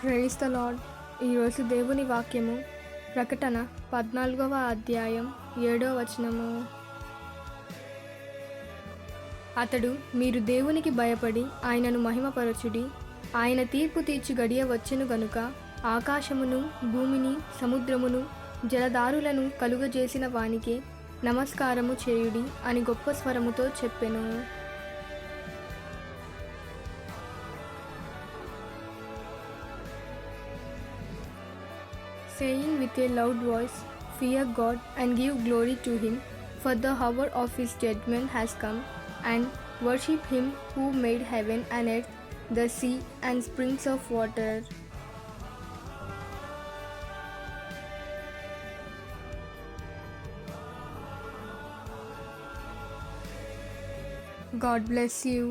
Praise the lord. ఈరోజు దేవుని వాక్యము ప్రకటన 14వ అధ్యాయం 7వ వచనము. అతడు, మీరు దేవునికి భయపడి ఆయనను మహిమపరచుడి. ఆయన తీర్పు తీర్చు గడియ వచ్చెను గనుక ఆకాశమును భూమిని సముద్రమును జలధారులను కలుగజేసిన వానికే నమస్కారము చేయుడి అని గొప్ప స్వరముతో చెప్పెను. Saying with a loud voice, Fear God and give glory to Him, for the hour of His judgment has come, and worship Him who made heaven and earth, the sea and springs of water. God bless you.